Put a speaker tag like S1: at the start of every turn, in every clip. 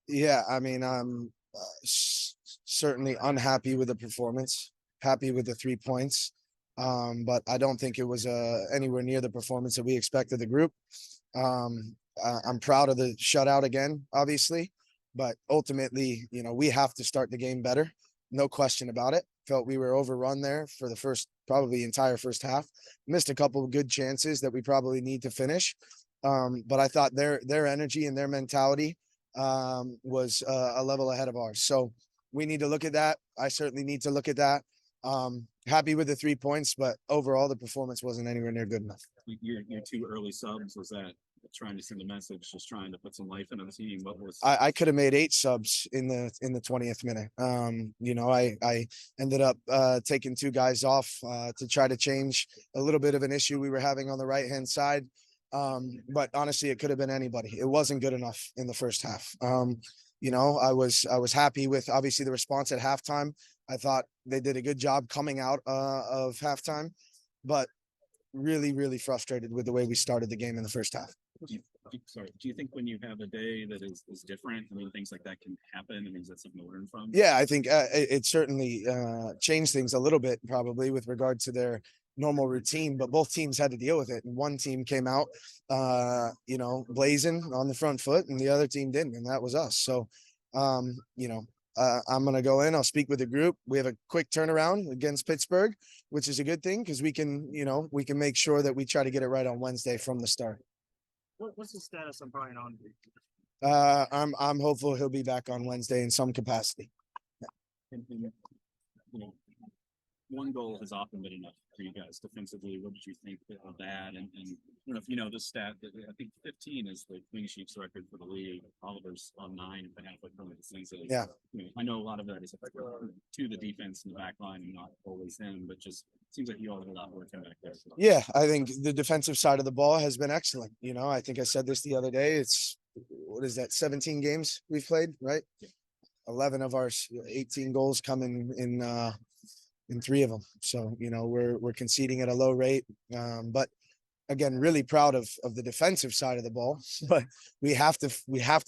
S1: Yeah, I mean, I'm certainly unhappy with the performance, happy with the 3 points. But I don't think it was anywhere near the performance that we expected the group. I'm proud of the shutout again, obviously, but ultimately, we have to start the game better. No question about it. Felt we were overrun there for the first, probably entire first half. Missed a couple of good chances that we probably need to finish. But I thought their energy and their mentality was a level ahead of ours. So we need to look at that. I certainly need to look at that. Happy with the 3 points, but overall the performance wasn't anywhere near good enough.
S2: Your two early subs, was that trying to send a message, just trying to put some life into the team? What was
S1: I could have made 8 subs in the 20th minute. I ended up taking 2 guys off to try to change a little bit of an issue we were having on the right hand side. But honestly, it could have been anybody. It wasn't good enough in the first half. I was happy with obviously the response at halftime. I thought they did a good job coming out of halftime, but really, really frustrated with the way we started the game in the first half.
S2: Do you think when you have a day that is different, I mean, things like that can happen? I mean, is that something to learn from?
S1: Yeah, I think it certainly changed things a little bit, probably with regard to their normal routine. But both teams had to deal with it, and one team came out, blazing on the front foot, and the other team didn't, and that was us. So, I'm going to go in. I'll speak with the group. We have a quick turnaround against Pittsburgh, which is a good thing because we can make sure that we try to get it right on Wednesday from the start.
S3: What's the status of Brian on?
S1: I'm hopeful he'll be back on Wednesday in some capacity.
S2: And, one goal has often been enough for you guys defensively. What did you think of that? And I don't know if you know this stat that I think 15 is the clean sheets record for the league. Oliver's on 9 and halfway through the season.
S1: Yeah.
S2: I know a lot of that is to the defense and the back line and not always him, but just seems like you all have a lot working back there.
S1: Yeah, I think the defensive side of the ball has been excellent. I think I said this the other day. It's what is that? 17 games we've played, right?
S2: Yeah.
S1: 11 of our 18 goals come in 3 of them. So we're conceding at a low rate, but again, really proud of the defensive side of the ball. But we have to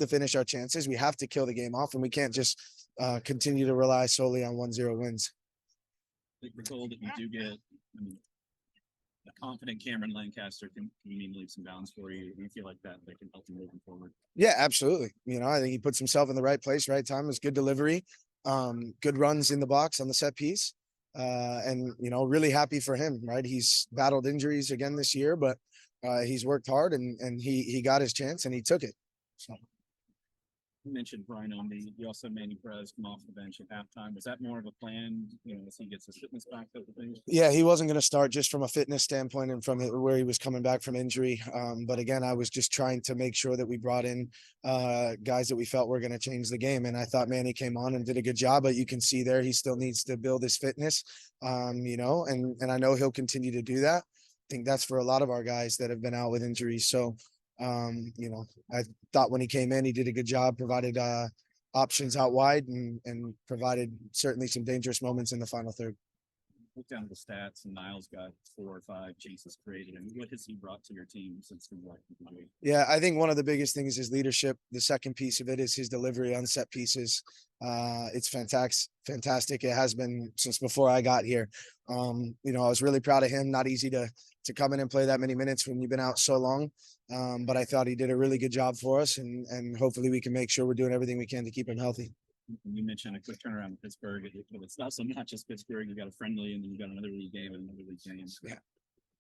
S1: finish our chances. We have to kill the game off, and we can't just continue to rely solely on 1-0 wins.
S2: The goal that you do get, I mean, a confident Cameron Lancaster can mean leaps and bounds for you. Do you feel like that can help you moving forward?
S1: Yeah, absolutely. I think he puts himself in the right place, right time. It was good delivery, good runs in the box on the set piece. And really happy for him, right? He's battled injuries again this year, but he's worked hard and he got his chance and he took it. So.
S2: You mentioned Brian Omby. You also had Manny Perez come off the bench at halftime. Was that more of a plan, as he gets his fitness back up?
S1: Yeah, he wasn't going to start just from a fitness standpoint and from where he was coming back from injury. But again, I was just trying to make sure that we brought in guys that we felt were going to change the game. And I thought Manny came on and did a good job, but you can see there he still needs to build his fitness, and I know he'll continue to do that. I think that's for a lot of our guys that have been out with injuries. So, I thought when he came in, he did a good job, provided options out wide and provided certainly some dangerous moments in the final third.
S2: Look down at the stats, and Niles got 4 or 5 chances created. And what has he brought to your team since the like?
S1: Yeah, I think one of the biggest things is his leadership. The second piece of it is his delivery on set pieces. It's fantastic. It has been since before I got here. I was really proud of him. Not easy to come in and play that many minutes when you've been out so long. But I thought he did a really good job for us, and hopefully we can make sure we're doing everything we can to keep him healthy.
S2: You mentioned a quick turnaround in Pittsburgh, but it's also not just Pittsburgh. You got a friendly, and then you got another league game and another league game.
S1: Yeah.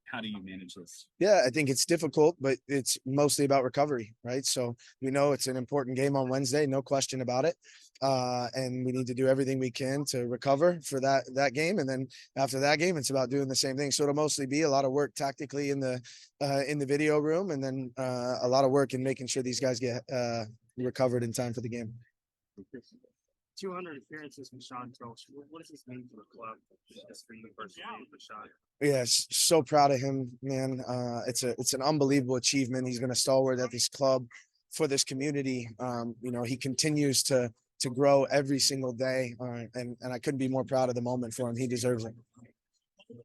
S2: How do you manage this?
S1: Yeah, I think it's difficult, but it's mostly about recovery, right? So we know it's an important game on Wednesday, no question about it. And we need to do everything we can to recover for that game. And then after that game, it's about doing the same thing. So it'll mostly be a lot of work tactically in the video room, and then a lot of work in making sure these guys get recovered in time for the game.
S3: 200 appearances from Sean Coach. What does this mean for the club? Just for you personally, for Sean.
S1: Yes, so proud of him, man. It's an unbelievable achievement. He's been a stalwart at this club, for this community. He continues to grow every single day, and I couldn't be more proud of the moment for him. He deserves it.